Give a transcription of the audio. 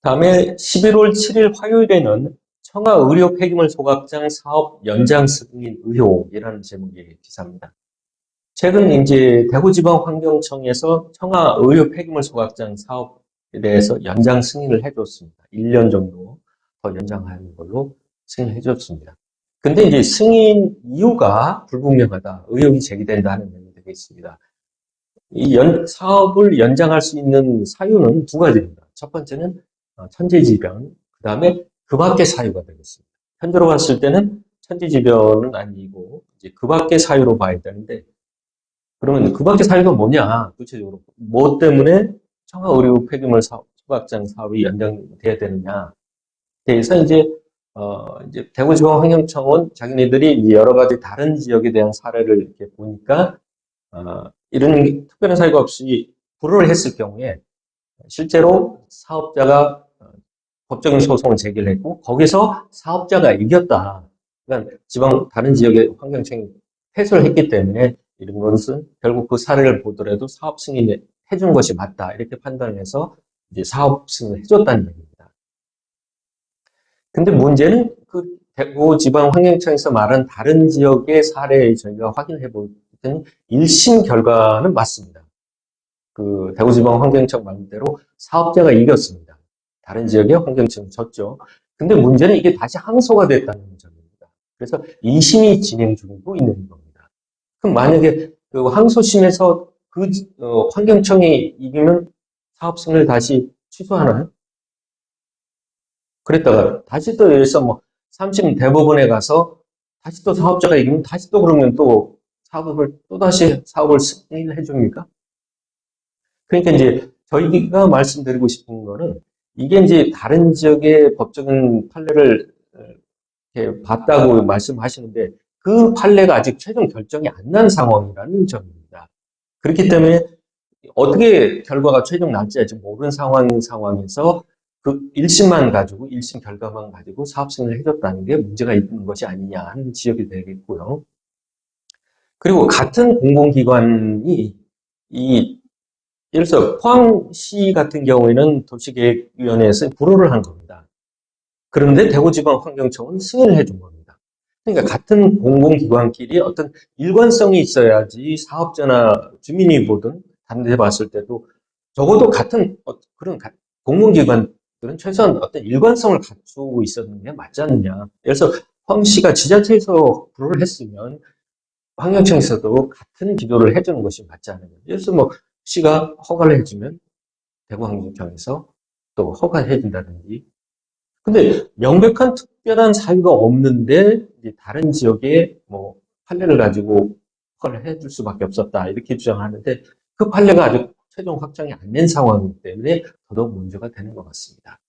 다음에 11월 7일 화요일에는 청와 의료 폐기물 소각장 사업 연장 승인 의혹이라는 제목의 기사입니다. 최근 이제 대구지방환경청에서 청와 의료 폐기물 소각장 사업에 대해서 연장 승인을 해줬습니다. 1년 정도 더 연장하는 걸로 승인을 해줬습니다. 근데 이제 승인 이유가 불분명하다, 의혹이 제기된다는 내용이 되겠습니다. 사업을 연장할 수 있는 사유는 두 가지입니다. 첫 번째는 천재지변, 그 다음에 그 밖의 사유가 되겠습니다. 현재로 봤을 때는 천재지변은 아니고 이제 그 밖의 사유로 봐야 되는데, 그러면 그 밖의 사유가 뭐냐? 구체적으로 뭐 때문에 청하의료 폐기물 소각장 사업이 연장돼야 되느냐? 대해서 이제 대구지방환경청은 자기네들이 여러 가지 다른 지역에 대한 사례를 이렇게 보니까 이런 특별한 사유가 없이 불허를 했을 경우에 실제로 사업자가 법적인 소송을 제기를 했고 거기서 사업자가 이겼다. 그러니까 지방 다른 지역의 환경청이 패소를 했기 때문에 이런 것은 결국 그 사례를 보더라도 사업 승인을 해준 것이 맞다. 이렇게 판단을 해서 이제 사업 승인을 해줬다는 얘기입니다. 근데 문제는 그 대구 지방 환경청에서 말한 다른 지역의 사례 저희가 확인해 볼 때는 1심 결과는 맞습니다. 그 대구지방환경청 말대로 사업자가 이겼습니다. 다른 지역의 환경청은 졌죠. 근데 문제는 이게 다시 항소가 됐다는 점입니다. 그래서 2심이 진행 중이고 있는 겁니다. 그럼 만약에 그 항소심에서 그 환경청이 이기면 사업 승인을 다시 취소하나요? 그랬다가 다시 또 예를 들어서 뭐 3심 대법원에 가서 다시 또 사업자가 이기면 다시 또 그러면 또 사업을 또다시 사업을 승인해 줍니까? 그러니까 이제 저희가 말씀드리고 싶은 거는 이게 이제 다른 지역의 법적인 판례를 이렇게 봤다고 말씀하시는데 그 판례가 아직 최종 결정이 안 난 상황이라는 점입니다. 그렇기 때문에 어떻게 결과가 최종 날지 아직 모르는 상황에서 그 1심만 가지고 1심 결과만 가지고 사업 승인을 해줬다는 게 문제가 있는 것이 아니냐 하는 지적이 되겠고요. 그리고 같은 공공기관이 이 예를 들어서 포항시 같은 경우에는 도시계획위원회에서 불허를 한 겁니다. 그런데 대구지방환경청은 승인을 해준 겁니다. 그러니까 같은 공공기관끼리 어떤 일관성이 있어야지 사업자나 주민이 보든 다른 데 봤을 때도 적어도 같은 그런 공공기관들은 최소한 어떤 일관성을 갖추고 있었는 게 맞지 않느냐. 그래서 포항시가 지자체에서 불허를 했으면 환경청에서도 같은 기도를 해주는 것이 맞지 않느냐. 그래서 뭐 시가 허가를 해주면 대구환경청에서 또 허가를 해준다든지. 근데 명백한 특별한 사유가 없는데 이제 다른 지역에 뭐 판례를 가지고 허가를 해줄 수밖에 없었다 이렇게 주장하는데 그 판례가 아직 최종 확정이 안 된 상황이기 때문에 더더욱 문제가 되는 것 같습니다.